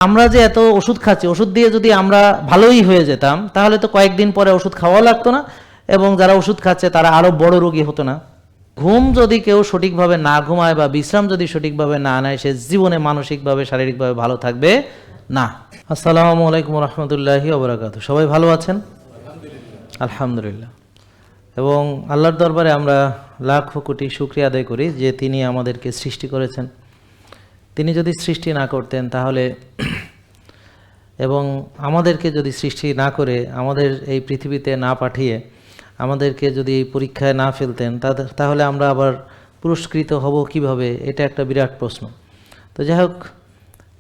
আমরা যে এত ওষুধ খাচ্ছি, ওষুধ দিয়ে যদি আমরা ভালোই হয়ে যেতাম তাহলে তো কয়েকদিন পরে ওষুধ খাওয়া লাগতো না, এবং যারা ওষুধ খাচ্ছে তারা আরো বড় রোগী হতো না। ঘুম যদি কেউ সঠিকভাবে না ঘুমায় বা বিশ্রাম যদি সঠিকভাবে না নেয়, সে জীবনে মানসিকভাবে শারীরিকভাবে ভালো থাকবে না। আসসালামু আলাইকুম রহমতুল্লাহি ওয়া বারাকাতুহু। সবাই ভালো আছেন? আলহামদুলিল্লাহ। এবং আল্লাহর দরবারে আমরা লাখ কোটি শুকরিয়া আদায় করি যে তিনি আমাদেরকে সৃষ্টি করেছেন। তিনি যদি সৃষ্টি না করতেন তাহলে এবং আমাদেরকে যদি সৃষ্টি না করে আমাদের এই পৃথিবীতে না পাঠিয়ে আমাদেরকে যদি এই পরীক্ষায় না ফেলতেন তাহলে আমরা আবার পুরস্কৃত হব কিভাবে? এটা একটা বিরাট প্রশ্ন। তো যাই হোক,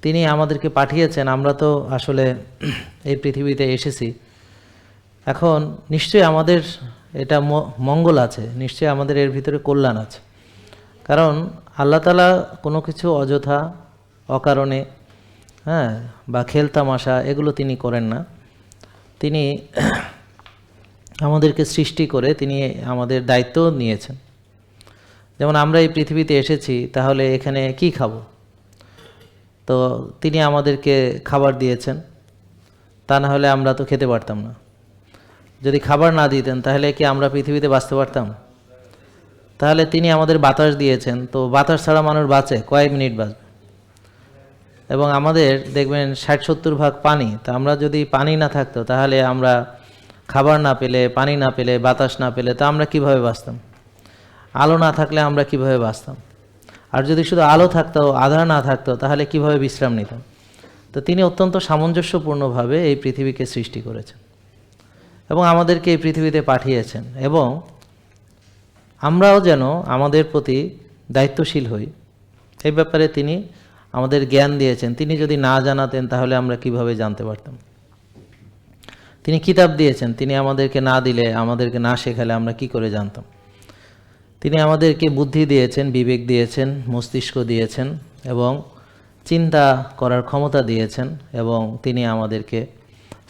তিনি আমাদেরকে পাঠিয়েছেন। আমরা তো আসলে এই পৃথিবীতে এসেছি, এখন নিশ্চয়ই আমাদের এটা মঙ্গল আছে, নিশ্চয়ই আমাদের এর ভিতরে কল্যাণ আছে। কারণ আল্লাহ তাআলা কোনো কিছু অযথা অকারণে বা খেলতামাশা এগুলো তিনি করেন না। তিনি আমাদেরকে সৃষ্টি করে তিনি আমাদের দায়িত্ব নিয়েছেন। যেমন আমরা এই পৃথিবীতে এসেছি, তাহলে এখানে কি খাবো? তো তিনি আমাদেরকে খাবার দিয়েছেন, তা না হলে আমরা তো খেতে পারতাম না। যদি খাবার না দিতেন তাহলে কি আমরা পৃথিবীতে বাঁচতে পারতাম? তাহলে তিনি আমাদের বাতাস দিয়েছেন, তো বাতাস ছাড়া মানুষ বাঁচে কয়েক মিনিট বাঁচবে। এবং আমাদের দেখবেন 60-70 ভাগ পানি, তা আমরা যদি পানি না থাকতো তাহলে আমরা খাবার না পেলে, পানি না পেলে, বাতাস না পেলে তা আমরা কিভাবে বাঁচতাম? আলো না থাকলে আমরা কিভাবে বাঁচতাম? আর যদি শুধু আলো থাকতো, আধার না থাকতো, তাহলে কিভাবে বিশ্রাম নিতাম? তো তিনি অত্যন্ত সামঞ্জস্যপূর্ণভাবে এই পৃথিবীকে সৃষ্টি করেছেন এবং আমাদেরকে এই পৃথিবীতে পাঠিয়েছেন, এবং আমরাও যেন আমাদের প্রতি দায়িত্বশীল হই এই ব্যাপারে তিনি আমাদের জ্ঞান দিয়েছেন। তিনি যদি না জানাতেন তাহলে আমরা কিভাবে জানতে পারতাম? তিনি কিতাব দিয়েছেন, তিনি আমাদেরকে না দিলে, আমাদেরকে না শেখালে আমরা কি করে জানতাম? তিনি আমাদেরকে বুদ্ধি দিয়েছেন, বিবেক দিয়েছেন, মস্তিষ্ক দিয়েছেন এবং চিন্তা করার ক্ষমতা দিয়েছেন, এবং তিনি আমাদেরকে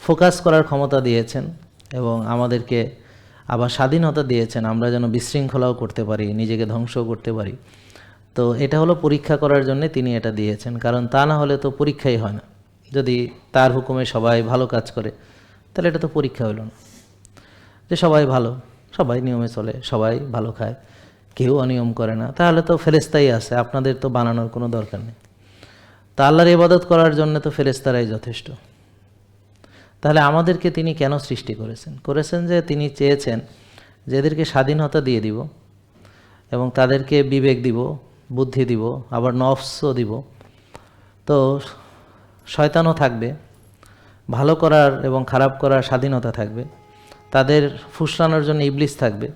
ফোকাস করার ক্ষমতা দিয়েছেন এবং আমাদেরকে আবার স্বাধীনতা দিয়েছেন, আমরা যেন বিশৃঙ্খলাও করতে পারি, নিজেকে ধ্বংস করতে পারি। তো এটা হলো পরীক্ষা করার জন্য তিনি এটা দিয়েছেন, কারণ তা না হলে তো পরীক্ষাই হয় না। যদি তার হুকুমে সবাই ভালো কাজ করে তাহলে এটা তো পরীক্ষা হলো না। যে সবাই ভালো, সবাই নিয়মে চলে, সবাই ভালো খায়, কেউ অনিয়ম করে না, তাহলে তো ফেরেশতাই আছে, আপনাদের তো বানানোর কোনো দরকার নেই। তা আল্লাহর ইবাদত করার জন্য তো ফেরেশতারাই যথেষ্ট। তাহলে আমাদেরকে তিনি কেন সৃষ্টি করেছেন যে তিনি চেয়েছেন যে এদেরকে স্বাধীনতা দিয়ে দিব এবং তাদেরকে বিবেক দিব, বুদ্ধি দিব, আবার নফসও দিব। তো শয়তানও থাকবে, ভালো করার এবং খারাপ করার স্বাধীনতা থাকবে, তাদের ফুসলানোর জন্য ইবলিস থাকবে।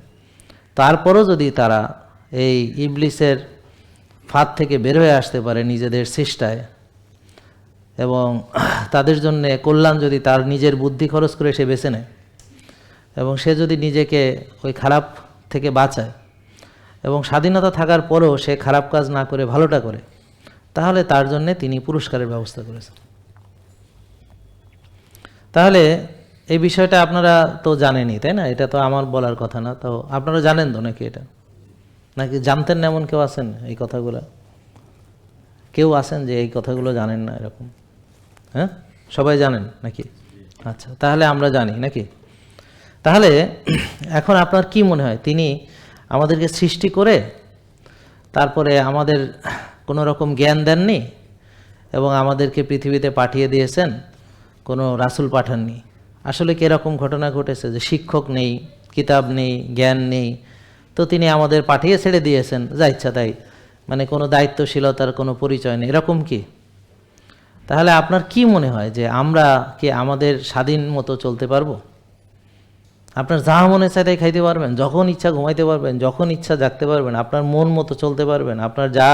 তারপরও যদি তারা এই ইবলিসের ফাঁদ থেকে বের হয়ে আসতে পারে নিজেদের চেষ্টায়, এবং তাদের জন্য কল্যাণ যদি তার নিজের বুদ্ধি খরচ করে সে বেছে নেয় এবং সে যদি নিজেকে ওই খারাপ থেকে বাঁচায় এবং স্বাধীনতা থাকার পরেও সে খারাপ কাজ না করে ভালোটা করে, তাহলে তার জন্য তিনি পুরস্কারের ব্যবস্থা করেছেন। তাহলে এই বিষয়টা আপনারা তো জানেনই, তাই না? এটা তো আমার বলার কথা না। তো আপনারা জানেন তো নাকি এটা? নাকি জানতেন না এমন কেউ আছেন এই কথাগুলো? কেউ আছেন যে এই কথাগুলো জানেন না এরকম? হ্যাঁ, সবাই জানেন নাকি? আচ্ছা, তাহলে আমরা জানি নাকি? তাহলে এখন আপনার কি মনে হয়, তিনি আমাদেরকে সৃষ্টি করে তারপরে আমাদের কোনো রকম জ্ঞান দেননি এবং আমাদেরকে পৃথিবীতে পাঠিয়ে দিয়েছেন, কোনো রাসূল পাঠাননি? আসলে কীরকম ঘটনা ঘটেছে যে শিক্ষক নেই, কিতাব নেই, জ্ঞান নেই, তো তিনি আমাদের পাঠিয়ে ছেড়ে দিয়েছেন যা ইচ্ছা তাই, মানে কোনো দায়িত্বশীলতার কোনো পরিচয় নেই, এরকম কি? তাহলে আপনার কি মনে হয় যে আমরা কি আমাদের স্বাধীন মতো চলতে পারবো? আপনার যা মনে চায় তাই খাইতে পারবেন, যখন ইচ্ছা ঘুমাইতে পারবেন, যখন ইচ্ছা জাগতে পারবেন, আপনার মন মতো চলতে পারবেন, আপনার যা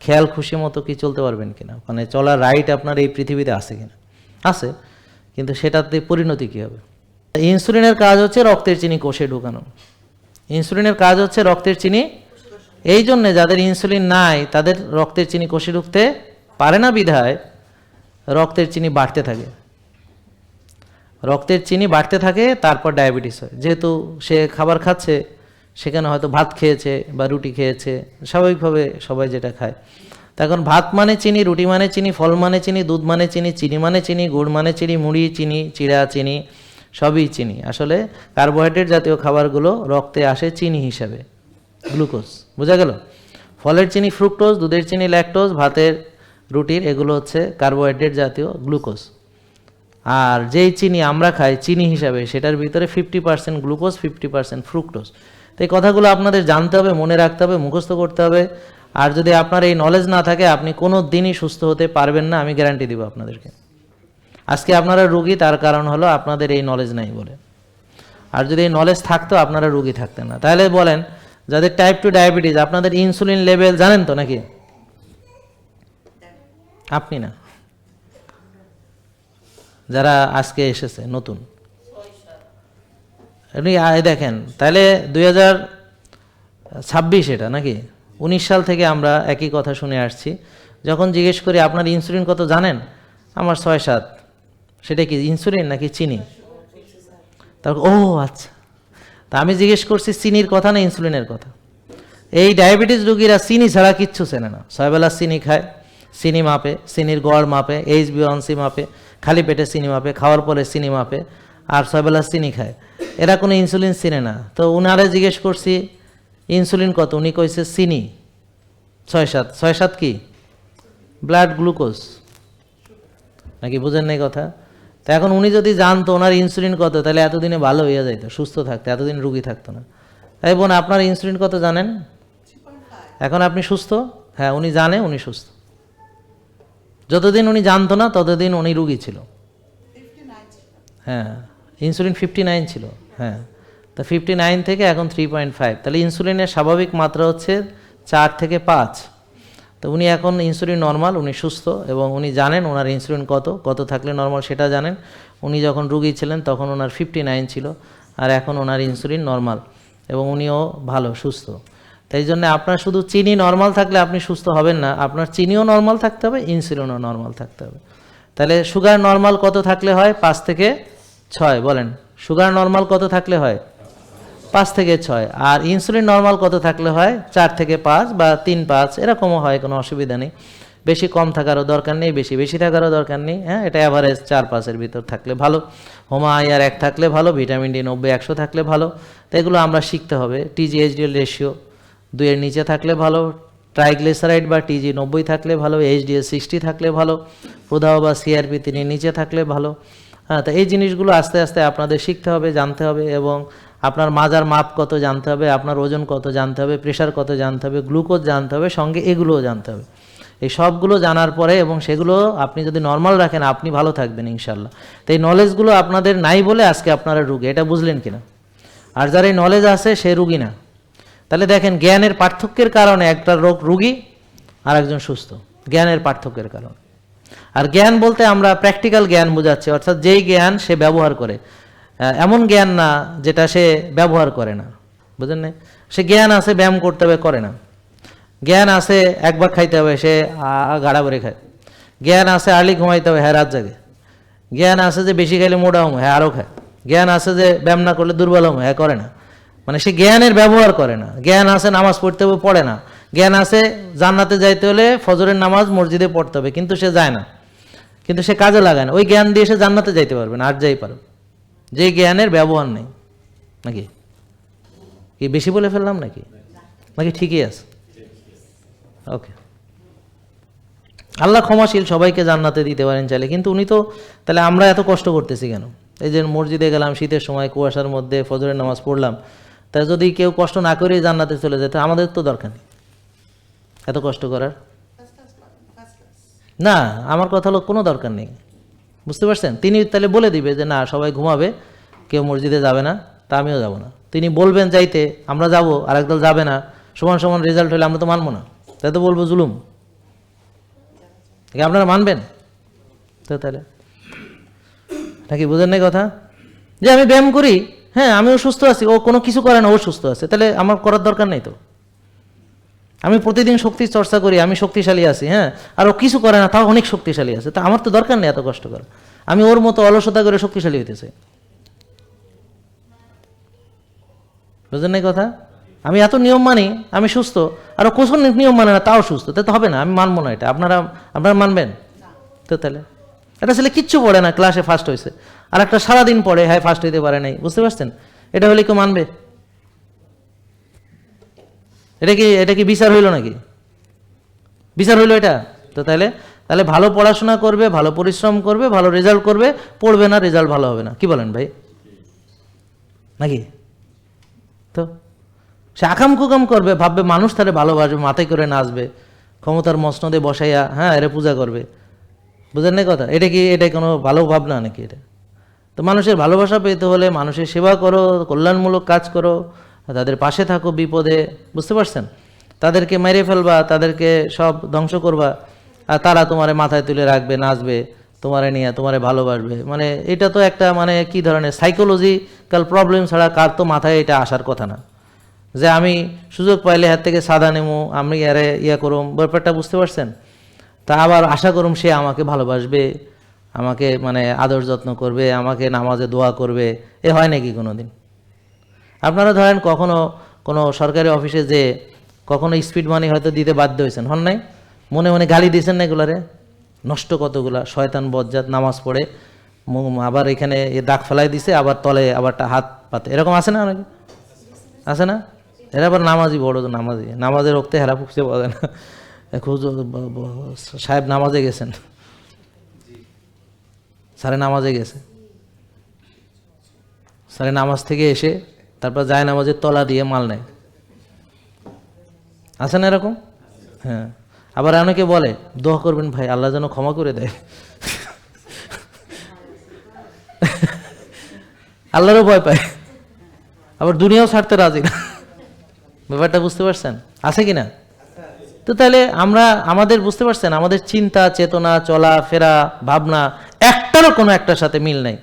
খেয়াল খুশি মতো কি চলতে পারবেন কিনা? মানে চলার রাইট আপনার এই পৃথিবীতে আছে কিনা? আছে, কিন্তু সেটাতে পরিণতি কী হবে? ইনসুলিনের কাজ হচ্ছে রক্তের চিনি কোষে ঢুকানো। ইনসুলিনের কাজ হচ্ছে রক্তের চিনি, এই জন্যে যাদের ইনসুলিন নাই তাদের রক্তের চিনি কোষে ঢুকতে পারে না, বিধায় রক্তের চিনি বাড়তে থাকে। রক্তের চিনি বাড়তে থাকে, তারপর ডায়াবেটিস হয়। যেহেতু সে খাবার খাচ্ছে, সেখানে হয়তো ভাত খেয়েছে বা রুটি খেয়েছে, স্বাভাবিকভাবে সবাই যেটা খায়, এখন ভাত মানে চিনি, রুটি মানে চিনি, ফল মানে চিনি, দুধ মানে চিনি, চিনি মানে চিনি, গুড় মানে চিনি, মুড়ি চিনি, চিড়া চিনি, সবই চিনি। আসলে কার্বোহাইড্রেট জাতীয় খাবারগুলো রক্তে আসে চিনি হিসাবে, গ্লুকোজ। বোঝা গেল? ফলের চিনি ফ্রুক্টোজ, দুধের চিনি ল্যাকটোজ, ভাতের রুটির এগুলো হচ্ছে কার্বোহাইড্রেট জাতীয় গ্লুকোজ। আর যেই চিনি আমরা খাই চিনি হিসাবে, সেটার ভিতরে 50% গ্লুকোজ, 50% ফ্রুক্টোজ। তো এই কথাগুলো আপনাদের জানতে হবে, মনে রাখতে হবে, মুখস্থ করতে হবে। আর যদি আপনার এই নলেজ না থাকে, আপনি কোনো দিনই সুস্থ হতে পারবেন না, আমি গ্যারান্টি দিব আপনাদেরকে। আজকে আপনারা রুগী, তার কারণ হলো আপনাদের এই নলেজ নাই বলে। আর যদি এই নলেজ থাকতো, আপনারা রুগী থাকতেন না। তাহলে বলেন, যাদের টাইপ 2 ডায়াবেটিস, আপনাদের ইনসুলিন লেভেল জানেন তো নাকি? আপনি না, যারা আজকে এসেছে নতুন, আপনি দেখেন। তাহলে 2026 এটা নাকি 19 সাল থেকে আমরা একই কথা শুনে আসছি। যখন জিজ্ঞেস করি আপনার ইনসুলিন কত জানেন, আমার 6-7। সেটা কি ইনসুলিন নাকি চিনি? তারপর ও আচ্ছা, তা আমি জিজ্ঞেস করছি চিনির কথা না ইনসুলিনের কথা। এই ডায়াবেটিস রোগীরা চিনি ছাড়া কিচ্ছু চেনে না। 6 বেলা চিনি খায়, চিনি মাপে, চিনির গড় মাপে, HbA1c মাপে, খালি পেটে চিনি মাপে, খাওয়ার পরে চিনি মাপে, আর 6 বেলা চিনি খায়। এরা কোনো ইনসুলিন চিনে না। তো উনারে জিজ্ঞেস করছি ইনসুলিন কত, উনি কইছে চিনি 6-7। 6-7 কি? ব্লাড গ্লুকোজ নাকি? বুঝেন নাই কথা? তা এখন উনি যদি জানতো ওনার ইনসুলিন কত, তাহলে এতদিনে ভালো হয়ে যাইতো, সুস্থ থাকতো, এতদিন রুগী থাকতো না। তাই বোন, আপনার ইনসুলিন কত জানেন? এখন আপনি সুস্থ? হ্যাঁ, উনি জানে, উনি সুস্থ। যতদিন উনি জানতো না, ততদিন উনি রুগী ছিল। হ্যাঁ, ইনসুলিন 59 ছিল। হ্যাঁ, তা 59 থেকে এখন 3.5। তাহলে ইনসুলিনের স্বাভাবিক মাত্রা হচ্ছে 4 থেকে 5। তো উনি এখন ইনসুলিন নর্মাল, উনি সুস্থ, এবং উনি জানেন ওনার ইনসুলিন কত থাকলে নর্মাল সেটা জানেন। উনি যখন রুগী ছিলেন তখন ওনার 59 ছিল, আর এখন ওনার ইনসুলিন নর্মাল, এবং উনিও ভালো সুস্থ। তাই জন্য আপনার শুধু চিনি নর্মাল থাকলে আপনি সুস্থ হবেন না, আপনার চিনিও নর্মাল থাকতে হবে, ইনসুলিনও নর্মাল থাকতে হবে। তাহলে সুগার নর্মাল কত থাকলে হয়? 5 থেকে 6। বলেন, সুগার নর্মাল কত থাকলে হয়? 5 থেকে 6। আর ইনসুলিন নর্মাল কত থাকলে হয়? 4 থেকে 5 বা 3-5 এরকমও হয়, কোনো অসুবিধা নেই। বেশি কম থাকারও দরকার নেই, বেশি থাকারও দরকার নেই। হ্যাঁ, এটা অ্যাভারেজ 4-5-এর ভিতর থাকলে ভালো। হোমা আইআর 1 থাকলে ভালো, ভিটামিন ডি 90-100 থাকলে ভালো। তো এগুলো আমরা শিখতে হবে। TG/HDL রেশিও 2-এর নিচে থাকলে ভালো, ট্রাইগ্লিসারাইড বা TG 90 থাকলে ভালো, HDL 60 থাকলে ভালো, প্রদাহ বা CRP 3-এর নিচে থাকলে ভালো। হ্যাঁ, তো এই জিনিসগুলো আস্তে আস্তে আপনাদের শিখতে হবে, জানতে হবে, এবং আপনার মাজার মাপ কত জানতে হবে, আপনার ওজন কত জানতে হবে, প্রেশার কত জানতে হবে, গ্লুকোজ জানতে হবে, সঙ্গে এগুলোও জানতে হবে। এই সবগুলো জানার পরে, এবং সেগুলো আপনি যদি নর্মাল রাখেন, আপনি ভালো থাকবেন ইনশাল্লাহ। তো এই নলেজগুলো আপনাদের নাই বলে আজকে আপনারা রুগী, এটা বুঝলেন কিনা? আর যার এই নলেজ আছে সে রুগী না। তাহলে দেখেন, জ্ঞানের পার্থক্যের কারণে একটা রুগী আর একজন সুস্থ, জ্ঞানের পার্থক্যের কারণে। আর জ্ঞান বলতে আমরা প্র্যাকটিক্যাল জ্ঞান বোঝাচ্ছি, অর্থাৎ যেই জ্ঞান সে ব্যবহার করে, এমন জ্ঞান না যেটা সে ব্যবহার করে না। বুঝলেন না? সে জ্ঞান আছে ব্যায়াম করতে হবে, করে না। জ্ঞান আছে একবার খাইতে হবে, সে গাড়া ভরে খায়। জ্ঞান আছে আর্লি ঘুমাইতে হবে, হ্যাঁ রাত জাগে। জ্ঞান আছে যে বেশি খাইলে মোটা হম, হ্যাঁ আরও খায়। জ্ঞান আছে যে ব্যায়াম না করলে দুর্বল হম, হ্যাঁ করে না। মানে সে জ্ঞানের ব্যবহার করে না। জ্ঞান আছে নামাজ পড়তে হবে, পড়ে না। জ্ঞান আছে জান্নাতে যাইতে হলে ফজরের নামাজ মসজিদে পড়তে হবে, কিন্তু সে যায় না, কিন্তু সে কাজে লাগায় না। ওই জ্ঞান দিয়ে সে জান্নাতে যাইতে পারবে না, আর যাই পারবে, যে জ্ঞানের ব্যবহার নেই। নাকি কি বেশি বলে ফেললাম নাকি? নাকি ঠিকই আছে? ওকে, আল্লাহ ক্ষমাশীল, সবাইকে জান্নাতে দিতে পারেন চাইলে। কিন্তু উনি তো, তাহলে আমরা এত কষ্ট করতেছি কেন? এই যে মসজিদে গেলাম শীতের সময়, কুয়াশার মধ্যে ফজরের নামাজ পড়লাম, তা যদি কেউ কষ্ট না করে জান্নাতে চলে যেত, আমাদের তো দরকার নেই এত কষ্ট করার। না, আমার কথা হলো কোনো দরকার নেই। বুঝতে পারছেন? তিনি তাহলে বলে দিবে যে না, সবাই ঘুমাবে, কেউ মসজিদে যাবে না, তা আমিও যাব না। তিনি বলবেন যাইতে, আমরা যাব, আর একদল যাবে না, সমান সমান রেজাল্ট হলে আমরা তো মানবো না, তাই তো বলবো জুলুম। আপনারা মানবেন তো? তাহলে নাকি বুঝেন নাই কথা? যে আমি ব্যায়াম করি, হ্যাঁ আমিও সুস্থ আছি, ও কোনো কিছু করে না, ও সুস্থ আছে, তাহলে আমার করার দরকার নেই তো। আমি প্রতিদিন শক্তির চর্চা করি, আমি শক্তিশালী আছি, হ্যাঁ, আর ও কিছু করে না, তাও অনেক শক্তিশালী আছে, তা আমার তো দরকার নেই এত কষ্ট করা। আমি ওর মতো অলসতা করে শক্তিশালী হইতে চাই। বুঝলেন না কথা? আমি এত নিয়ম মানি, আমি সুস্থ, আরও কোন নিয়ম মানে না তাও সুস্থ, তাই তো হবে না, আমি মানবো না এটা। আপনারা মানবেন তো? তাহলে একটা ছেলে কিচ্ছু পড়ে না, ক্লাসে ফার্স্ট হয়েছে, আর একটা সারাদিন পড়ে, হ্যাঁ ফার্স্ট হইতে পারে নাই, বুঝতে পারছেন? এটা হলে কেউ মানবে? এটা কি বিচার হইল নাকি? বিচার হইল এটা? তো তাহলে ভালো পড়াশোনা করবে, ভালো পরিশ্রম করবে, ভালো রেজাল্ট করবে, পড়বে না, রেজাল্ট ভালো হবে না। কি বলেন ভাই? নাকি? তো সে আকাম কুকাম করবে, ভাববে মানুষ তারে ভালোবাসবে, মাথায় করে নাচবে, ক্ষমতার মসনদে বসাইয়া হ্যাঁ এরে পূজা করবে। বুঝেন না কথা? এটা কোনো ভালো ভাবনা নাকি এটা? তো মানুষের ভালোবাসা পেতে হলে মানুষের সেবা করো, কল্যাণমূলক কাজ করো, তাদের পাশে থাকো বিপদে, বুঝতে পারছেন? তাদেরকে মেরে ফেলবা, তাদেরকে সব ধ্বংস করবা, আর তারা তোমারে মাথায় তুলে রাখবে, নাচবে, তোমারে নিয়ে তোমারে ভালোবাসবে। মানে এটা তো একটা মানে কি ধরনের সাইকোলজিক্যাল প্রবলেম ছাড়া কার তো মাথায় এটা আসার কথা না, যে আমি সুযোগ পাইলে হাত থেকে সাদা নেমু, আমি আরে ইয়া করুম, ব্যাপারটা বুঝতে পারছেন? তা আবার আশা করুম সে আমাকে ভালোবাসবে, আমাকে মানে আদর যত্ন করবে, আমাকে নামাজে দোয়া করবে। এ হয় নাকি কোনো দিন? আপনারা ধরেন কখনো কোনো সরকারি অফিসে যে কখনো স্পিড মানি হয়তো দিতে বাধ্য হয়েছেন, হন নাই? মনে মনে গালি দিয়েছেন না এগুলারে? নষ্ট কতগুলা শয়তান বজ্জাত, নামাজ পড়ে আবার এখানে দাগ ফেলাই দিছে, আবার তলে আবার হাত পাতে, এরকম আছে না অনেকে? আছে না? এরা আবার নামাজি, বড় নামাজের রক্তে হেরা ফুকছে বলে না, সাহেব নামাজে গেছেন, স্যারে নামাজে গেছে, স্যারে নামাজ থেকে এসে তারপর যায় নামাজের তলা দিয়ে মাল নেয়, আছে না এরকম? হ্যাঁ। আবার অনেকে বলে দোয়া করবেন ভাই, আল্লাহ যেন ক্ষমা করে দেয়। আল্লাহরও ভয় পায়, আবার দুনিয়াও ছাড়তে রাজি না। ব্যাপারটা বুঝতে পারছেন? আছে কি না? তো তাহলে আমাদের বুঝতে পারছেন, আমাদের চিন্তা চেতনা, চলা ফেরা, ভাবনা একটারও কোনো একটার সাথে মিল নাই।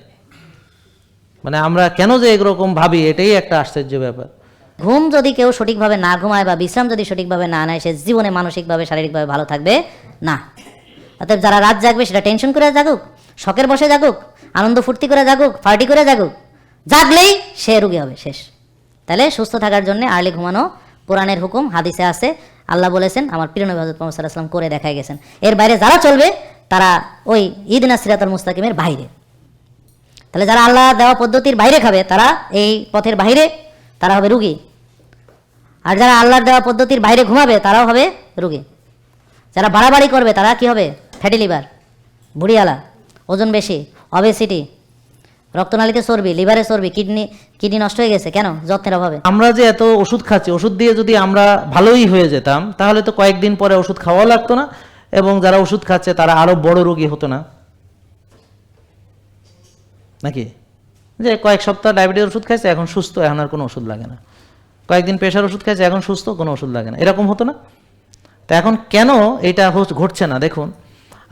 মানে আমরা কেন যে এরকম ভাবি, এটাই একটা আশ্চর্য ব্যাপার। ঘুম যদি কেউ সঠিকভাবে না ঘুমায় বা বিশ্রাম যদি সঠিকভাবে না নেয়, সে জীবনে মানসিকভাবে শারীরিকভাবে ভালো থাকবে না। অতএব যারা রাত জাগবে সেটা টেনশন করে জাগুক, শখের বসে জাগুক, আনন্দ ফুর্তি করে জাগুক, পার্টি করে জাগুক, জাগলেই সে রোগী হবে, শেষ। তাহলে সুস্থ থাকার জন্য আর্লি ঘুমানো কোরআনের হুকুম, হাদিসে আছে, আল্লাহ বলেছেন, আমার প্রিয় নবী হযরত মুহাম্মদ সাল্লাল্লাহু আলাইহি ওয়াসাল্লাম করে দেখাই গেছেন। এর বাইরে যারা চলবে তারা ওই ইহদিনা সিরাতাল মুস্তাকিমের বাইরে। তাহলে যারা আল্লাহ দেওয়া পদ্ধতির বাইরে খাবে, তারা এই পথের বাইরে, তারা হবে রুগী। আর যারা আল্লাহর দেওয়া পদ্ধতির বাইরে ঘুমাবে তারাও হবে রুগী। যারা বাড়াবাড়ি করবে তারা কি হবে? ফ্যাটি লিভার, বুড়িয়ালা, ওজন বেশি, অবেসিটি, রক্তনালীতে চর্বি, লিভারে চর্বি, কিডনি নষ্ট হয়ে গেছে। কেন? যত্নের অভাবে। আমরা যে এত ওষুধ খাচ্ছি, ওষুধ দিয়ে যদি আমরা ভালোই হয়ে যেতাম তাহলে তো কয়েকদিন পরে ওষুধ খাওয়া লাগতো না, এবং যারা ওষুধ খাচ্ছে তারা আরো বড় রোগী হতো না, নাকি? যে কয়েক সপ্তাহ ডায়াবেটিস ওষুধ খাইছে, এখন সুস্থ, এখন আর কোনো ওষুধ লাগে না। কয়েকদিন প্রেশার ওষুধ খাইছে, এখন সুস্থ, কোনো ওষুধ লাগে না, এরকম হতো না? তা এখন কেন এটা ঘটছে না? দেখুন,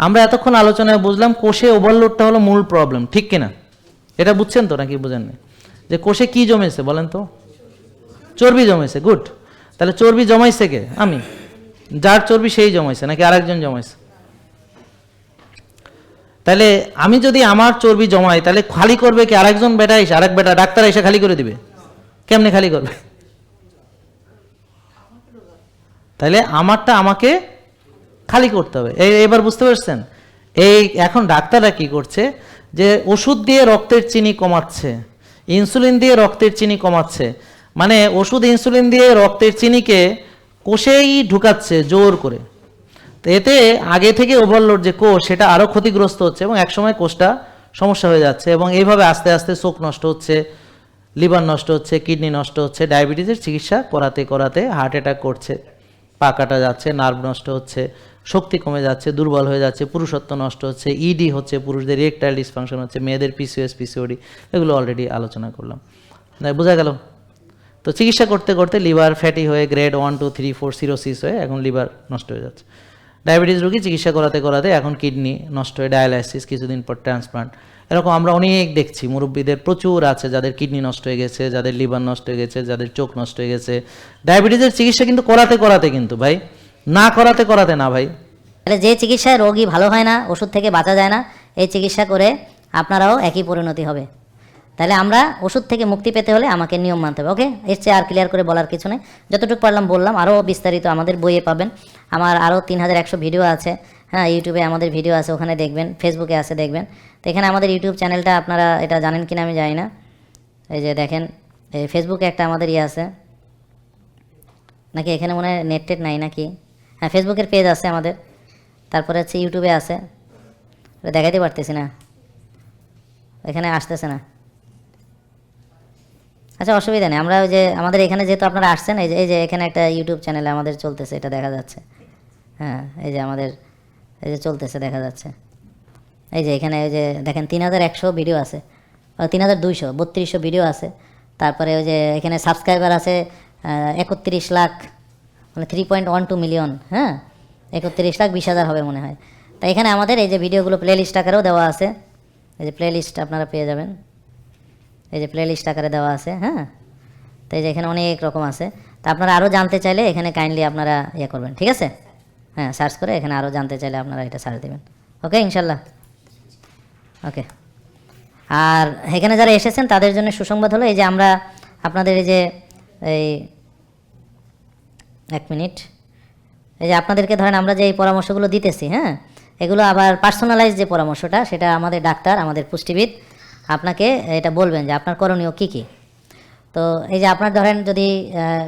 আমরা এতক্ষণ আলোচনায় বুঝলাম কোষে ওভারলোডটা হলো মূল প্রবলেম, ঠিক কিনা? এটা বুঝছেন তো নাকি বুঝেন না? যে কোষে কি জমেছে বলেন তো? চর্বি জমেছে। গুড। তাহলে চর্বি জমাইছে কে? আমি। যার চর্বি সেই জমাইছে নাকি আরেকজন জমাইছে? তাহলে আমি যদি আমার চর্বি জমাই, তাহলে খালি করবে কি আরেকজন? বেটা এসে, আরেক বেটা ডাক্তার এসে খালি করে দিবে? কেমনে খালি করবে? তাহলে আমারটা আমাকে খালি করতে হবে। এবার বুঝতে পারছেন? এখন ডাক্তাররা কি করছে, যে ওষুধ দিয়ে রক্তের চিনি কমাচ্ছে, ইনসুলিন দিয়ে রক্তের চিনি কমাচ্ছে। মানে ওষুধ ইনসুলিন দিয়ে রক্তের চিনিকে কোষেই ঢুকাচ্ছে জোর করে। তো এতে আগে থেকে ওভারলোড যে কোষ, সেটা আরও ক্ষতিগ্রস্ত হচ্ছে, এবং একসময় কোষটা সমস্যা হয়ে যাচ্ছে, এবং এইভাবে আস্তে আস্তে চোখ নষ্ট হচ্ছে, লিভার নষ্ট হচ্ছে, কিডনি নষ্ট হচ্ছে, ডায়াবেটিসের চিকিৎসা করাতে করাতে হার্ট অ্যাটাক করছে, পা কাটা যাচ্ছে, নার্ভ নষ্ট হচ্ছে, শক্তি কমে যাচ্ছে, দুর্বল হয়ে যাচ্ছে, পুরুষত্ব নষ্ট হচ্ছে, ইডি হচ্ছে, পুরুষদের ইরেকটাইল ডিসফাংশন হচ্ছে, মেয়েদের পিসিওএস, পিসিওডি, এগুলো অলরেডি আলোচনা করলাম, বোঝা গেল? তো চিকিৎসা করতে করতে লিভার ফ্যাটি হয়ে গ্রেড 1, 2, 3, 4 সিরোসিস হয়ে এখন লিভার নষ্ট হয়ে যাচ্ছে। ডায়াবেটিস রোগী চিকিৎসা করাতে করাতে এখন কিডনি নষ্ট হয়ে ডায়ালাইসিস, কিছুদিন পর ট্রান্সপ্লান্ট। এরকম আমরা অনেক দেখছি, মুরব্বীদের প্রচুর আছে যাদের কিডনি নষ্ট হয়ে গেছে, যাদের লিভার নষ্ট হয়ে গেছে, যাদের চোখ নষ্ট হয়ে গেছে। ডায়াবেটিসের চিকিৎসা কিন্তু করাতে করাতে, কিন্তু ভাই না করাতে করাতে না ভাই। তাহলে যে চিকিৎসায় রোগী ভালো হয় না, ওষুধ থেকে বাঁচা যায় না, এই চিকিৎসা করে আপনারাও একই পরিণতি হবে। তাহলে আমরা ওষুধ থেকে মুক্তি পেতে হলে আমাকে নিয়ম মানতে হবে। ওকে, এর চেয়ে আর ক্লিয়ার করে বলার কিছু নেই, যতটুকু পারলাম বললাম। আরও বিস্তারিত আমাদের বইয়ে পাবেন, আমার আরও 3100 ভিডিও আছে। হ্যাঁ, ইউটিউবে আমাদের ভিডিও আছে, ওখানে দেখবেন, ফেসবুকে আছে দেখবেন। তো এখানে আমাদের ইউটিউব চ্যানেলটা আপনারা এটা জানেন কিনা আমি জানি না, এই যে দেখেন এই ফেসবুকে একটা আমাদের ইয়ে আছে নাকি, এখানে মনে হয় নেট টেট নাই নাকি। হ্যাঁ, ফেসবুকের পেজ আছে আমাদের, তারপরে হচ্ছে ইউটিউবে আছে, দেখাইতে পারতেছি না, এখানে আসতেছে না। আচ্ছা, অসুবিধা নেই, আমরা ওই যে আমাদের এখানে যেহেতু আপনারা আসছেন, এই যে এখানে একটা ইউটিউব চ্যানেলে আমাদের চলতেছে, এটা দেখা যাচ্ছে। হ্যাঁ, এই যে আমাদের এই যে চলতেছে দেখা যাচ্ছে, এই যে এখানে ওই যে দেখেন 3100 ভিডিও আছে, 3200 ভিডিও আছে। তারপরে ওই যে এখানে সাবস্ক্রাইবার আছে 31 লাখ, মানে 3.12 মিলিয়ন। হ্যাঁ, 31 লাখ 20,000 হবে মনে হয়। তাই এখানে আমাদের এই যে ভিডিওগুলো প্লে লিস্ট আকারেও দেওয়া আছে, এই যে প্লে লিস্ট আপনারা পেয়ে যাবেন, এই যে প্লে লিস্ট আকারে দেওয়া আছে। হ্যাঁ, তো এই যে এখানে অনেক রকম আছে। তা আপনারা আরও জানতে চাইলে এখানে কাইন্ডলি আপনারা ইয়ে করবেন, ঠিক আছে? হ্যাঁ, সার্চ করে এখানে আরও জানতে চাইলে আপনারা এটা সার্চ দেবেন। ওকে, ইনশাল্লাহ। ওকে, আর এখানে যারা এসেছেন তাদের জন্য সুসংবাদ হলো এই যে আমরা আপনাদের এই যে এই 1 মিনিট, এই যে আপনাদেরকে ধরেন আমরা যে এই পরামর্শগুলো দিতেছি, হ্যাঁ, এগুলো আবার পার্সোনালাইজ যে পরামর্শটা, সেটা আমাদের ডাক্তার, আমাদের পুষ্টিবিদ আপনাকে এটা বলবেন যে আপনার করণীয় কী কী। তো এই যে আপনার ধরেন যদি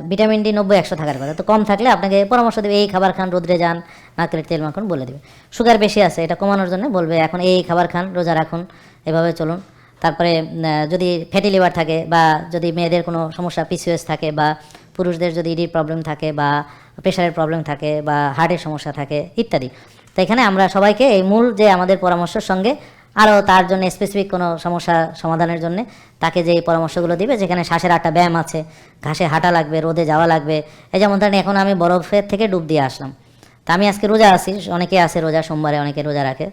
ভিটামিন ডি 90-100 থাকার কথা, তো কম থাকলে আপনাকে পরামর্শ দেবে এই খাবার খান, রোদ্রে যান, নারকেলের তেল মাখুন বলে দেবে। সুগার বেশি আছে, এটা কমানোর জন্য বলবে এখন এই খাবার খান, রোজা রাখুন, এভাবে চলুন। তারপরে যদি ফ্যাটি লিভার থাকে, বা যদি মেয়েদের কোনো সমস্যা পিসিওএস থাকে, বা পুরুষদের যদি ইডির প্রবলেম থাকে, বা প্রেশারের প্রবলেম থাকে, বা হার্টের সমস্যা থাকে ইত্যাদি। তো এখানে আমরা সবাইকে এই মূল যে আমাদের পরামর্শের সঙ্গে আরও তার জন্য স্পেসিফিক কোনো সমস্যা সমাধানের জন্য তাকে যে এই পরামর্শগুলো দিবে, যেখানে শ্বাসের 8টা ব্যায়াম আছে, ঘাসে হাঁটা লাগবে, রোদে যাওয়া লাগবে। এই যেমন ধরেন এখন আমি বরফের থেকে ডুব দিয়ে আসলাম, তা আমি আজকে রোজা আছি, অনেকে আছে রোজা, সোমবারে অনেকে রোজা রাখে,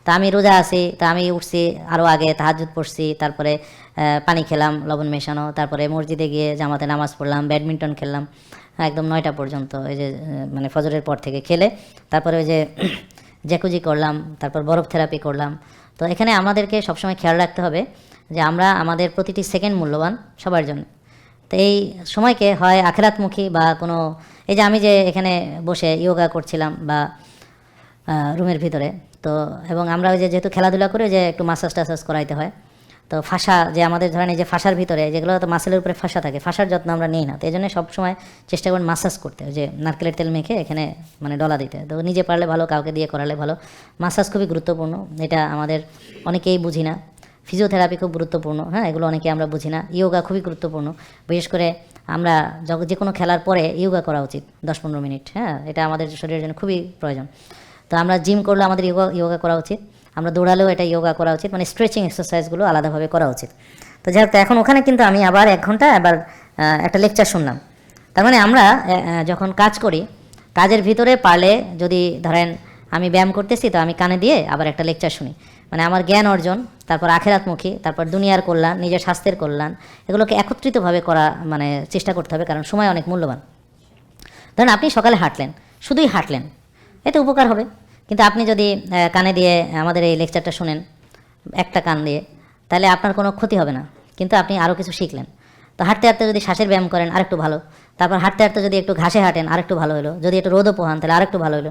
তা আমি রোজা আছি, তা আমি উঠছি আরও আগে, তাহাজ্জুদ পড়ছি, তারপরে পানি খেলাম লবণ মেশানো, তারপরে মসজিদে গিয়ে জামাতে নামাজ পড়লাম, ব্যাডমিন্টন খেললাম একদম 9টা পর্যন্ত, এই যে মানে ফজরের পর থেকে খেলে, তারপরে ওই যে জ্যাকুজি করলাম, তারপর বরফ থেরাপি করলাম। তো এখানে আমাদেরকে সবসময় খেয়াল রাখতে হবে যে আমরা আমাদের প্রতিটি সেকেন্ড মূল্যবান সবার জন্য। তো এই সময়কে হয় আখেরাতমুখী বা কোনো, এই যে আমি যে এখানে বসে ইয়োগা করছিলাম বা রুমের ভিতরে, তো এবং আমরা ওই যে যেহেতু খেলাধুলা করে যে একটু মাসাজ টাসাজ করাইতে হয়, তো ফাঁসা যে আমাদের ধরেন এই যে ফাঁসার ভিতরে যেগুলো তো মাসেলের উপরে ফাঁসা থাকে, ফাঁসার যত্ন আমরা নিই না। তো এই জন্য সবসময় চেষ্টা করবেন মাসাজ করতে, ওই যে নারকেলের তেল মেখে এখানে মানে ডলা দিতে। তো নিজে পারলে ভালো, কাউকে দিয়ে করালে ভালো। মাসাজ খুবই গুরুত্বপূর্ণ, এটা আমাদের অনেকেই বুঝি না। ফিজিওথেরাপি খুব গুরুত্বপূর্ণ, হ্যাঁ, এগুলো অনেকে আমরা বুঝি না। ইয়োগা খুবই গুরুত্বপূর্ণ, বিশেষ করে আমরা যে কোনো খেলার পরে ইয়োগা করা উচিত 10-15 মিনিট। হ্যাঁ, এটা আমাদের শরীরের জন্য খুবই প্রয়োজন। তো আমরা জিম করলে আমাদের ইয়োগা করা উচিত, আমরা দৌড়ালেও এটা ইয়োগা করা উচিত, মানে স্ট্রেচিং এক্সারসাইজগুলো আলাদাভাবে করা উচিত। তো যাই হোক, তো এখন ওখানে কিন্তু আমি আবার 1 ঘন্টা আবার একটা লেকচার শুনলাম। তার মানে আমরা যখন কাজ করি, কাজের ভিতরে পারলে যদি ধরেন আমি ব্যায়াম করতেছি, তো আমি কানে দিয়ে আবার একটা লেকচার শুনি, মানে আমার জ্ঞান অর্জন, তারপর আখেরাতমুখী, তারপর দুনিয়ার কল্যাণ, নিজের স্বাস্থ্যের কল্যাণ, এগুলোকে একত্রিতভাবে করা মানে চেষ্টা করতে হবে, কারণ সময় অনেক মূল্যবান। ধরেন আপনি সকালে হাঁটলেন, শুধুই হাঁটলেন, এতে উপকার হবে। কিন্তু আপনি যদি কানে দিয়ে আমাদের এই লেকচারটা শুনেন একটা কান দিয়ে, তাহলে আপনার কোনো ক্ষতি হবে না, কিন্তু আপনি আরও কিছু শিখলেন। তো হাঁটতে হাঁটতে যদি শ্বাসের ব্যায়াম করেন আরেকটু ভালো, তারপর হাঁটতে হাঁটতে যদি একটু ঘাসে হাঁটেন আরেকটু ভালো হলো, যদি একটু রোদও পোহান তাহলে আরেকটু ভালো হলো।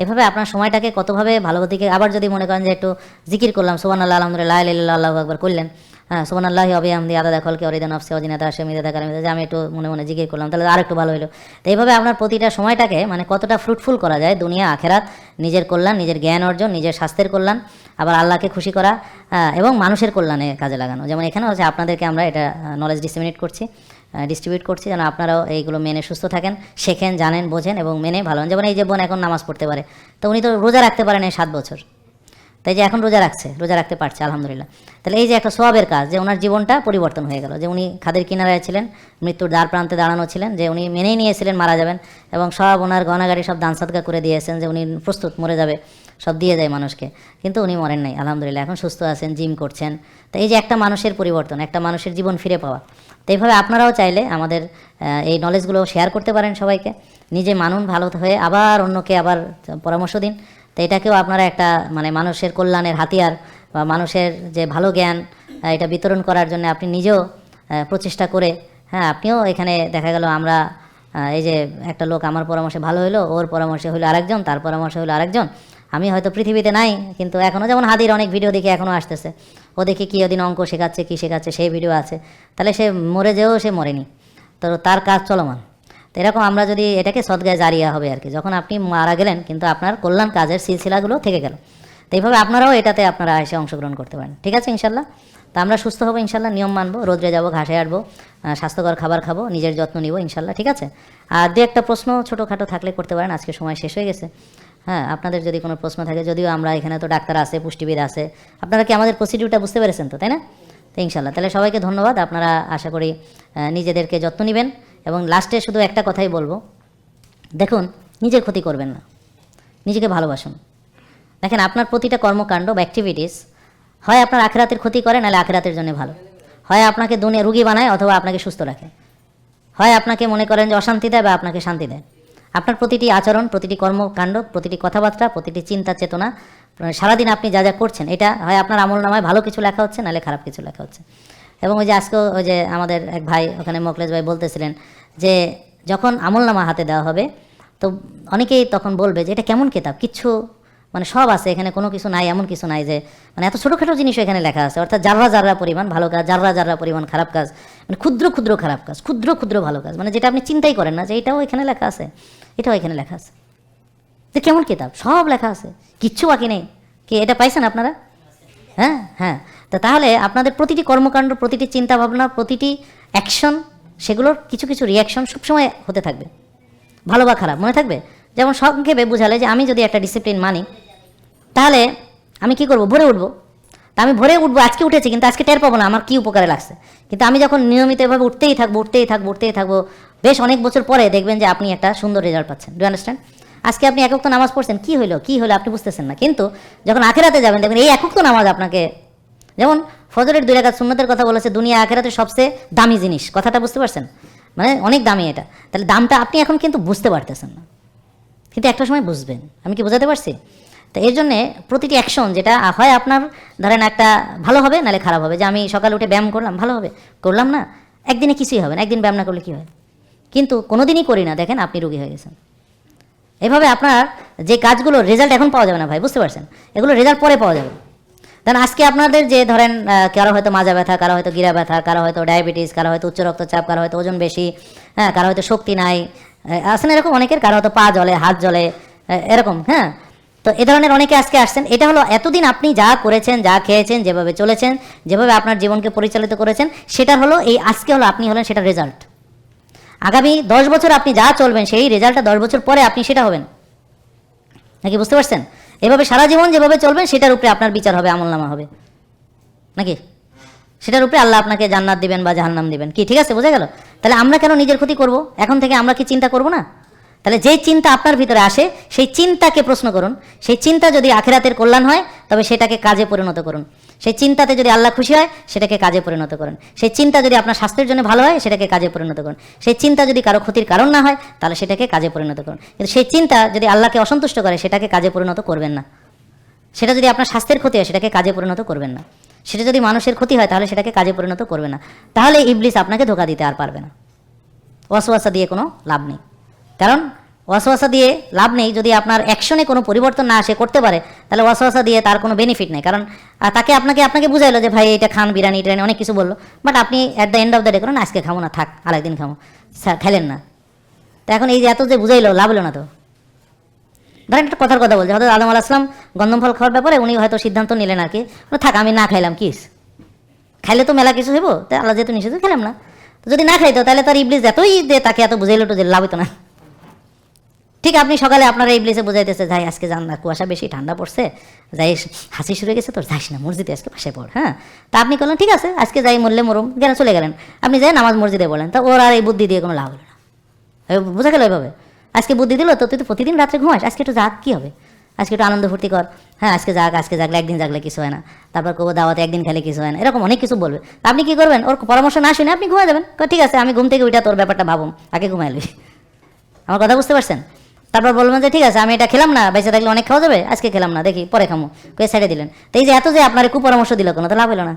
এভাবে আপনার সময়টাকে কতভাবে ভালো দিকে, আবার যদি মনে করেন যে একটু জিকির করলাম, সুবহানাল্লাহ, আলহামদুলিল্লাহ, লা ইলাহা ইল্লাল্লাহু, আল্লাহু আকবার করলেন, হ্যাঁ, সুবহানাল্লাহি ওয়া বিহামদিহি আদাদা খালকি ওয়া রিদা নাফসি ওয়া জিনাতা আরশি ওয়া মিদাদা কালামিহি, যে আমি একটু মনে মনে জিকির করলাম, তাহলে আরেকটু ভালো হলো। তো এইভাবে আপনার প্রতিটা সময়টাকে মানে কতটা ফ্রুটফুল করা যায়, দুনিয়া আখেরাত, নিজের কল্যাণ, নিজের জ্ঞান অর্জন, নিজের স্বাস্থ্যের কল্যাণ, আবার আল্লাহকে খুশি করা, এবং মানুষের কল্যাণে কাজে লাগানো। যেমন এখানে হচ্ছে আপনাদেরকে আমরা এটা নলেজ ডিস্ট্রিবিউট করছি যেন আপনারাও এইগুলো মেনে সুস্থ থাকেন, শেখেন, জানেন, বোঝেন এবং মেনে ভালো হন। যেমন এই যে বোন এখন নামাজ পড়তে পারে, তো উনি তো রোজা রাখতে পারেন এই 7 বছর, তাই যে এখন রোজা রাখতে পারছে, আলহামদুলিল্লাহ। তাহলে এই যে একটা সওয়াবের কাজ, যে ওনার জীবনটা পরিবর্তন হয়ে গেল, যে উনি খাদের কিনারায় ছিলেন, মৃত্যুর দ্বার প্রান্তে দাঁড়ানো ছিলেন, যে উনি মেনেই নিয়েছিলেন মারা যাবেন, এবং সব ওনার গহনাগাড়ি সব দান সাদকা করে দিয়েছেন, যে উনি প্রস্তুত মরে যাবে, সব দিয়ে যায় মানুষকে, কিন্তু উনি মরেন নাই, আলহামদুলিল্লাহ, এখন সুস্থ আছেন, জিম করছেন। তো এই যে একটা মানুষের পরিবর্তন, একটা মানুষের জীবন ফিরে পাওয়া। তো এইভাবে আপনারাও চাইলে আমাদের এই নলেজগুলো শেয়ার করতে পারেন সবাইকে, নিজে মানুন ভালো হয়ে আবার অন্যকে আবার পরামর্শ দিন। তো এটাকেও আপনারা একটা মানে মানুষের কল্যাণের হাতিয়ার বা মানুষের যে ভালো জ্ঞান এটা বিতরণ করার জন্য আপনি নিজেও প্রচেষ্টা করে, হ্যাঁ, আপনিও এখানে দেখা গেল আমরা এই যে একটা লোক আমার পরামর্শে ভালো হলো, ওর পরামর্শে হলো আরেকজন, তার পরামর্শে হলো আরেকজন। আমি হয়তো পৃথিবীতে নাই, কিন্তু এখনও যেমন হাদির অনেক ভিডিও দেখে এখনও আসতেছে, ও দেখে কী ওদিন অঙ্ক শেখাচ্ছে, কী শেখাচ্ছে, সেই ভিডিও আছে। তাহলে সে মরে যেও সে মরেনি, তো তার কাজ চলমান। তো এরকম আমরা যদি এটাকে সদগায়ে জারিয়া হবে আর কি, যখন আপনি মারা গেলেন কিন্তু আপনার কল্যাণ কাজের সিলসিলাগুলো থেকে গেল। তো এইভাবে আপনারাও এটাতে আপনারা এসে অংশগ্রহণ করতে পারেন। ঠিক আছে ইনশাল্লাহ। তো আমরা সুস্থ হবো ইনশাল্লাহ, নিয়ম মানবো, রোদ্রে যাবো, ঘাসে আটবো, স্বাস্থ্যকর খাবার খাবো, নিজের যত্ন নিব ইনশাল্লাহ। ঠিক আছে। আর দু একটা প্রশ্ন ছোটোখাটো থাকলে করতে পারেন, আজকে সময় শেষ হয়ে গেছে। হ্যাঁ, আপনাদের যদি কোনো প্রশ্ন থাকে, যদিও আমরা এখানে তো ডাক্তার আছে, পুষ্টিবিদ আছে, আপনারা কি আমাদের প্রসিডিউরটা বুঝতে পেরেছেন তো, তাই না? তো ইনশাল্লাহ তাহলে সবাইকে ধন্যবাদ। আপনারা আশা করি নিজেদেরকে যত্ন নেবেন। এবং লাস্টে শুধু একটা কথাই বলবো, দেখুন নিজের ক্ষতি করবেন না, নিজেকে ভালোবাসুন। দেখেন আপনার প্রতিটা কর্মকাণ্ড বা অ্যাক্টিভিটিস হয় আপনার আখেরাতের ক্ষতি করে, নাহলে আখেরাতের জন্য ভালো। হয় আপনাকে দুনিয়া রুগী বানায়, অথবা আপনাকে সুস্থ রাখে। হয় আপনাকে মনে করেন যে অশান্তি দেয়, বা আপনাকে শান্তি দেয়। আপনার প্রতিটি আচরণ, প্রতিটি কর্মকাণ্ড, প্রতিটি কথাবার্তা, প্রতিটি চিন্তা চেতনা, সারাদিন আপনি যা যা করছেন, এটা হয় আপনার আমলনামায় ভালো কিছু লেখা হচ্ছে, নাহলে খারাপ কিছু লেখা হচ্ছে। এবং ওই যে আজকেও ওই যে আমাদের এক ভাই ওখানে মোকলেশ ভাই বলতেছিলেন যে যখন আমলনামা হাতে দেওয়া হবে, তো অনেকেই তখন বলবে যে এটা কেমন কিতাব, কিচ্ছু মানে সব আছে এখানে, কোনো কিছু নাই, এমন কিছু নাই যে মানে এত ছোটোখাটো জিনিসও এখানে লেখা আছে। অর্থাৎ জাররা জাররা পরিমাণ ভালো কাজ, জাররা জাররা পরিমাণ খারাপ কাজ, মানে ক্ষুদ্র ক্ষুদ্র খারাপ কাজ, ক্ষুদ্র ক্ষুদ্র ভালো কাজ, মানে যেটা আপনি চিন্তাই করেন না যে এটাও এখানে লেখা আছে, এটাও এখানে লেখা আছে। যে কেমন কিতাব, সব লেখা আছে, কিচ্ছু বাকি নেই। কি এটা পাইছেন আপনারা? হ্যাঁ হ্যাঁ। তো তাহলে আপনাদের প্রতিটি কর্মকাণ্ড, প্রতিটি চিন্তা ভাবনা, প্রতিটি অ্যাকশন, সেগুলোর কিছু কিছু রিয়াকশন সবসময় হতে থাকবে, ভালো বা খারাপ মনে থাকবে। যেমন সংক্ষেপে বোঝালে যে আমি যদি একটা ডিসিপ্লিন মানি, তাহলে আমি কি করব, ভোরে উঠবো। তা আমি ভোরে উঠবো, আজকে উঠেছি কিন্তু আজকে টের পাবো না আমার কী উপকারে লাগছে। কিন্তু আমি যখন নিয়মিত এভাবে উঠতেই থাকবো, বেশ অনেক বছর পরে দেখবেন যে আপনি একটা সুন্দর রেজাল্ট পাচ্ছেন। Do understand? আজকে আপনি একক তো নামাজ পড়ছেন, কী হলো আপনি বুঝতেছেন না, কিন্তু যখন আখেরাতে যাবেন দেখবেন এই একক তো নামাজ আপনাকে, যেমন ফজরের 2 রাকাত সুন্নতের কথা বলেছে, দুনিয়া আখেরাতে সবচেয়ে দামি জিনিস, কথাটা বুঝতে পারছেন? মানে অনেক দামি এটা। তাহলে দামটা আপনি এখন কিন্তু বুঝতে পারতেছেন না, কিন্তু একটা সময় বুঝবেন। আমি কি বোঝাতে পারছি? তো এর জন্যে প্রতিটি অ্যাকশন যেটা হয় আপনার ধরেন একটা ভালো হবে, নাহলে খারাপ হবে। যে আমি সকালে উঠে ব্যায়াম করলাম, ভালো হবে, করলাম না, একদিনে কিছুই হবে না, একদিন ব্যায়াম না করলে কী হয়, কিন্তু কোনো দিনই করি না, দেখেন আপনি রোগী হয়ে গেছেন। এভাবে আপনার যে কাজগুলো রেজাল্ট এখন পাওয়া যাবে না ভাই, বুঝতে পারছেন? এগুলো রেজাল্ট পরে পাওয়া যাবে। কারণ আজকে আপনাদের যে ধরেন কারো হয়তো মাজা ব্যথা, কারো হয়তো গিরা ব্যথা, কারো হয়তো ডায়াবেটিস, কারো হয়তো উচ্চ রক্তচাপ, কারো হয়তো ওজন বেশি, হ্যাঁ, কারো হয়তো শক্তি নাই, আছে না এরকম অনেকের, কারো হয়তো পা জ্বলে, হাত জ্বলে, এরকম। হ্যাঁ, তো এ ধরনের অনেকে আজকে আসছেন। এটা হলো এতদিন আপনি যা করেছেন, যা খেয়েছেন, যেভাবে চলেছেন, যেভাবে আপনার জীবনকে পরিচালিত করেছেন, সেটা হলো এই আজকে হলো আপনি হলেন সেটা রেজাল্ট। আগামী 10 বছর আপনি যা চলবেন, সেই রেজাল্টটা 10 বছর পরে আপনি সেটা হবেন, নাকি বুঝতে পারছেন? এভাবে সারা জীবন যেভাবে চলবেন সেটার উপরে আপনার বিচার হবে, আমলনামা হবে, নাকি সেটার উপরে আল্লাহ আপনাকে জান্নাত দিবেন বা জাহান্নাম দিবেন। কি ঠিক আছে, বোঝা গেল? তাহলে আমরা কেন নিজের ক্ষতি করব? এখন থেকে আমরা কি চিন্তা করব না? তাহলে যেই চিন্তা আপনার ভিতরে আসে, সেই চিন্তাকে প্রশ্ন করুন। সেই চিন্তা যদি আখিরাতের কল্যাণ হয়, তবে সেটাকে কাজে পরিণত করুন। সেই চিন্তাতে যদি আল্লাহ খুশি হয়, সেটাকে কাজে পরিণত করুন। সেই চিন্তা যদি আপনার স্বাস্থ্যের জন্য ভালো হয়, সেটাকে কাজে পরিণত করুন। সেই চিন্তা যদি কারো ক্ষতির কারণ না হয়, তাহলে সেটাকে কাজে পরিণত করুন। কিন্তু সেই চিন্তা যদি আল্লাহকে অসন্তুষ্ট করে, সেটাকে কাজে পরিণত করবেন না। সেটা যদি আপনার স্বাস্থ্যের ক্ষতি হয়, সেটাকে কাজে পরিণত করবেন না। সেটা যদি মানুষের ক্ষতি হয়, তাহলে সেটাকে কাজে পরিণত করবে না। তাহলে ইবলিস আপনাকে ধোঁকা দিতে আর পারবে না। ওয়াসওয়াসা দিয়ে কোনো লাভ নেই। কারণ ওয়াসওয়াসা দিয়ে লাভ নেই, যদি আপনার অ্যাকশনে কোনো পরিবর্তন না আসে, করতে পারে, তাহলে ওয়াসওয়াসা দিয়ে তার কোনো বেনিফিট নেই। কারণ তাকে আপনাকে বুঝাইলো যে ভাই এটা খান, বিরিয়ানি টিরানি অনেক কিছু বললো, বাট আপনি at the end of the day করেন আজকে খাবো না, থাক আরেকদিন খাবো, খেলেন না। তো এখন এই যে এত যে বুঝাইলো, লাভ হলো না তো। ধরেন একটা কথার কথা বলছে, হয়তো আদম আলাইহিস সালাম গন্ধম ফল খাওয়ার ব্যাপারে উনি হয়তো সিদ্ধান্ত নিলেন আর কি, থাক আমি না খাইলাম, কিস খাইলে তো মেলা কিছু হইব, তাই আল্লাহ যেহেতু নিষেধ খেলাম না। তো যদি না খাইতো, তাহলে তার ইবলিস এতই যে তাকে এত বুঝাইলো তো যে লাভ হতো না। ঠিক আপনি সকালে আপনারা ইবলিসে বুঝাইতেছে, যাই আজকে যান না, কুয়াশা বেশি, ঠান্ডা পড়ছে, যাই হাসি শুরু হয়ে গেছে, তোর যাইস না মসজিদে, আজকে পাশে পড়। হ্যাঁ, তা আপনি করলেন ঠিক আছে, আজকে যাই, মরলে মরুম, কেন চলে গেলেন, আপনি যাই নামাজ মসজিদে বলেন, তা ওর আর এই বুদ্ধি দিয়ে কোনো লাভ হলো না। বোঝা গেল এভাবে? আজকে বুদ্ধি দিল তো, তুই তো প্রতিদিন রাত্রে ঘুমাস, আজকে একটু যাক, কী হবে, আজকে একটু আনন্দ ফুর্তি কর। হ্যাঁ, আজকে জাগলে, একদিন জাগলে কিছু হয় না, তারপর কবো দাওয়াতে একদিন খেলে কিছু হয় না, এরকম অনেক কিছু বলবে। আপনি কি করবেন? ওর পরামর্শ না শুনে আপনি ঘুমাই যাবেন। ঠিক আছে, আমি ঘুম থেকে উঠা তোর ব্যাপারটা ভাবুন, আগে ঘুমাইলি। আমার কথা বুঝতে পারছেন? তারপর বলবেন যে ঠিক আছে আমি এটা খেলাম না, বেঁচে থাকলে অনেক খাওয়া যাবে, আজকে খেলাম না, দেখি পরে খামো, কয়ে ছেড়ে দিলেন। তো এই যে এত যে আপনার কুপরামর্শ দিল, কোনো তো লাভ হলো না।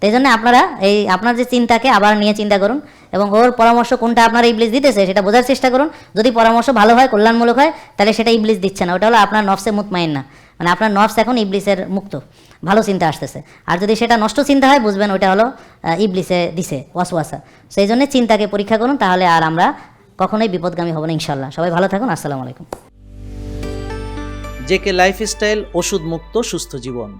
তো এই জন্য আপনারা এই আপনার যে চিন্তাকে আবার নিয়ে চিন্তা করুন এবং ওর পরামর্শ কোনটা আপনার ইবলিস দিতেছে সেটা বোঝার চেষ্টা করুন। যদি পরামর্শ ভালো হয়, কল্যাণমূলক হয়, তাহলে সেটা ইবলিস দিচ্ছে না, ওটা হলো আপনার নফসে মুতমাইন্না, মানে আপনার নফস এখন ইবলিসের মুক্ত, ভালো চিন্তা আসতেছে। আর যদি সেটা নষ্ট চিন্তা হয়, বুঝবেন ওইটা হলো ইবলিসে দিছে ওয়াসওয়াসা। সেই জন্য চিন্তাকে পরীক্ষা করুন, তাহলে আর আমরা কখনোই বিপদগামী হব না ইনশাল্লাহ। সবাই ভালো থাকুন, আসসালামু আলাইকুম। জেকে লাইফস্টাইল, ওষুধ মুক্ত সুস্থ জীবন।